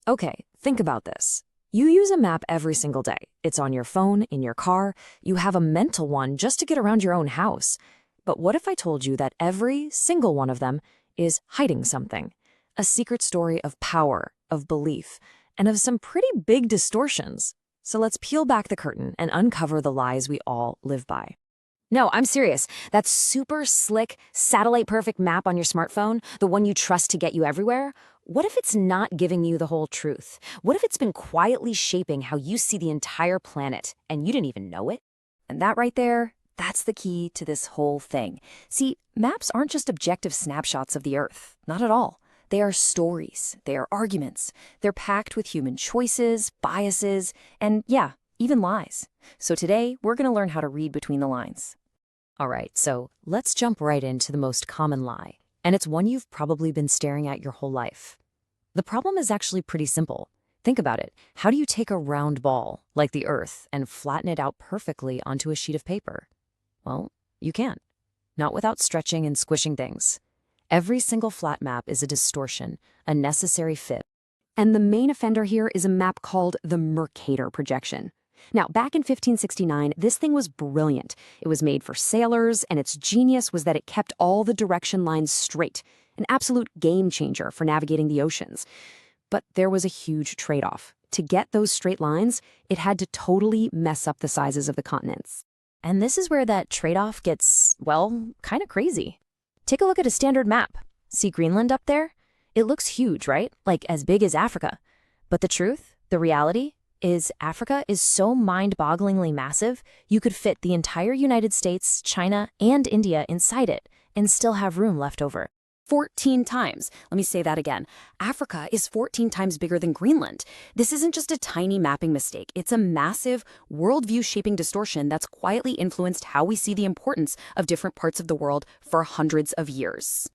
Okay, think about this. You use a map every single day. It's on your phone, in your car. You have a mental one just to get around your own house. But what if I told you that every single one of them is hiding something? A secret story of power, of belief, and of some pretty big distortions. So let's peel back the curtain and uncover the lies we all live by. No, I'm serious. That super slick, satellite-perfect map on your smartphone, the one you trust to get you everywhere, what if it's not giving you the whole truth? What if it's been quietly shaping how you see the entire planet and you didn't even know it? And that right there, that's the key to this whole thing. See, maps aren't just objective snapshots of the Earth. Not at all. They are stories. They are arguments. They're packed with human choices, biases, and yeah, even lies. So today, we're going to learn how to read between the lines. All right, so let's jump right into the most common lie, and it's one you've probably been staring at your whole life. The problem is actually pretty simple. Think about it. How do you take a round ball, like the Earth, and flatten it out perfectly onto a sheet of paper? Well, you can't. Not without stretching and squishing things. Every single flat map is a distortion, a necessary fit. And the main offender here is a map called the Mercator Projection. Now, back in 1569, this thing was brilliant. It was made for sailors, and its genius was that it kept all the direction lines straight, an absolute game changer for navigating the oceans. But there was a huge trade-off. To get those straight lines, it had to totally mess up the sizes of the continents. And this is where that trade-off gets, well, kind of crazy. Take a look at a standard map. See Greenland up there? It looks huge, right? Like as big as Africa. But the truth, the reality, is Africa is so mind-bogglingly massive, you could fit the entire United States, China, and India inside it and still have room left over. 14 times. Let me say that again. Africa is 14 times bigger than Greenland. This isn't just a tiny mapping mistake. It's a massive, worldview-shaping distortion that's quietly influenced how we see the importance of different parts of the world for hundreds of years.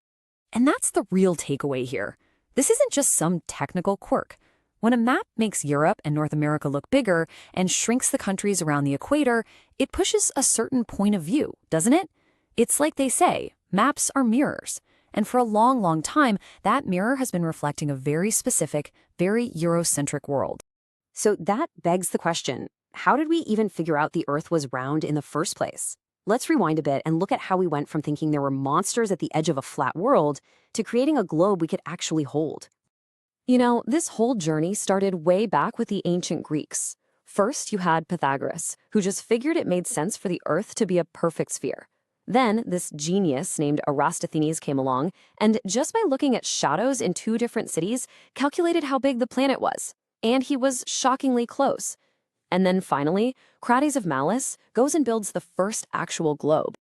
And that's the real takeaway here. This isn't just some technical quirk. When a map makes Europe and North America look bigger and shrinks the countries around the equator, it pushes a certain point of view, doesn't it? It's like they say, maps are mirrors. And for a long, long time, that mirror has been reflecting a very specific, very Eurocentric world. So that begs the question, how did we even figure out the Earth was round in the first place? Let's rewind a bit and look at how we went from thinking there were monsters at the edge of a flat world to creating a globe we could actually hold. You know, this whole journey started way back with the ancient Greeks. First, you had Pythagoras, who just figured it made sense for the Earth to be a perfect sphere. Then, this genius named Eratosthenes came along, and just by looking at shadows in two different cities, calculated how big the planet was. And he was shockingly close. And then finally, Crates of Malice goes and builds the first actual globe.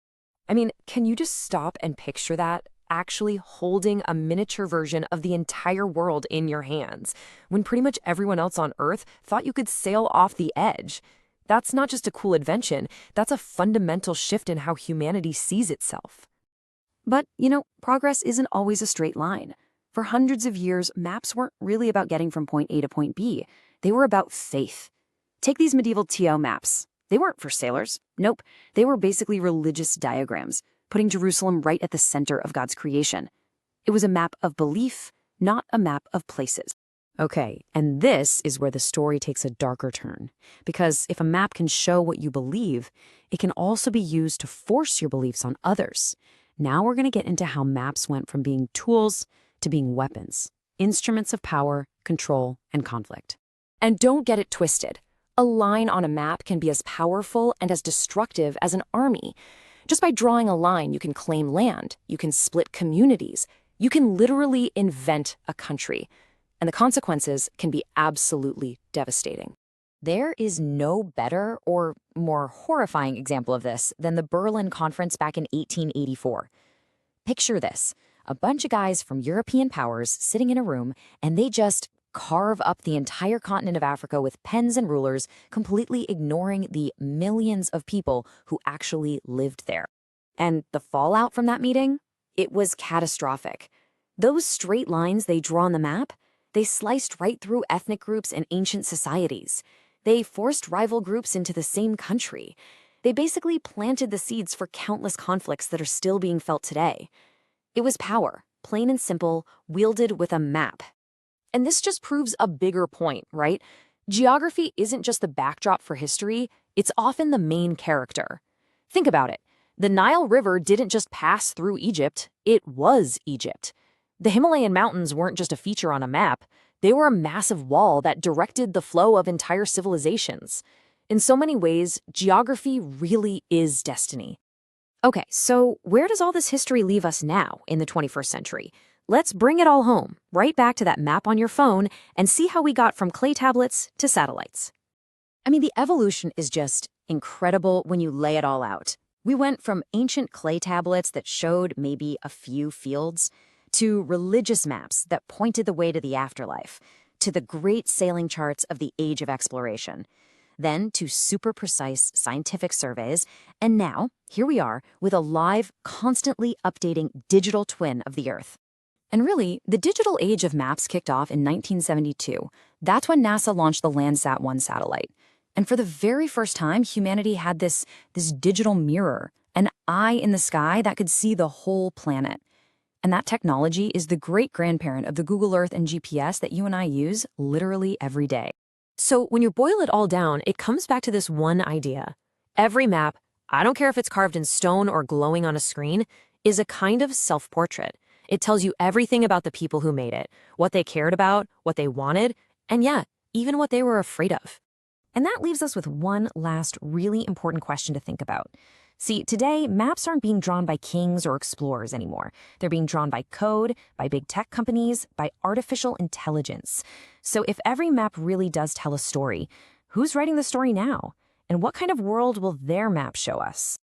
I mean, can you just stop and picture that? Actually holding a miniature version of the entire world in your hands, when pretty much everyone else on Earth thought you could sail off the edge. That's not just a cool invention, that's a fundamental shift in how humanity sees itself. But, you know, progress isn't always a straight line. For hundreds of years, maps weren't really about getting from point A to point B. They were about faith. Take these medieval TO maps. They weren't for sailors. Nope, they were basically religious diagrams, putting Jerusalem right at the center of God's creation. It was a map of belief, not a map of places. Okay, and this is where the story takes a darker turn. Because if a map can show what you believe, it can also be used to force your beliefs on others. Now we're going to get into how maps went from being tools to being weapons, instruments of power, control, and conflict. And don't get it twisted. A line on a map can be as powerful and as destructive as an army. Just by drawing a line, you can claim land, you can split communities, you can literally invent a country. And the consequences can be absolutely devastating. There is no better or more horrifying example of this than the Berlin Conference back in 1884. Picture this, a bunch of guys from European powers sitting in a room, and they just carve up the entire continent of Africa with pens and rulers, completely ignoring the millions of people who actually lived there. And the fallout from that meeting? It was catastrophic. Those straight lines they draw on the map, they sliced right through ethnic groups and ancient societies. They forced rival groups into the same country. They basically planted the seeds for countless conflicts that are still being felt today. It was power, plain and simple, wielded with a map. And this just proves a bigger point, right? Geography isn't just the backdrop for history, it's often the main character. Think about it. The Nile River didn't just pass through Egypt, it was Egypt. The Himalayan mountains weren't just a feature on a map, they were a massive wall that directed the flow of entire civilizations. In so many ways, geography really is destiny. Okay, so where does all this history leave us now in the 21st century? Let's bring it all home, right back to that map on your phone, and see how we got from clay tablets to satellites. I mean, the evolution is just incredible when you lay it all out. We went from ancient clay tablets that showed maybe a few fields, to religious maps that pointed the way to the afterlife, to the great sailing charts of the age of exploration, then to super precise scientific surveys, and now, here we are with a live, constantly updating digital twin of the Earth. And really, the digital age of maps kicked off in 1972. That's when NASA launched the Landsat-1 satellite. And for the very first time, humanity had this digital mirror, an eye in the sky that could see the whole planet. And that technology is the great-grandparent of the Google Earth and GPS that you and I use literally every day. So when you boil it all down, it comes back to this one idea. Every map, I don't care if it's carved in stone or glowing on a screen, is a kind of self-portrait. It tells you everything about the people who made it, what they cared about, what they wanted, and yeah, even what they were afraid of. And that leaves us with one last really important question to think about. See, today, maps aren't being drawn by kings or explorers anymore. They're being drawn by code, by big tech companies, by artificial intelligence. So if every map really does tell a story, who's writing the story now? And what kind of world will their map show us?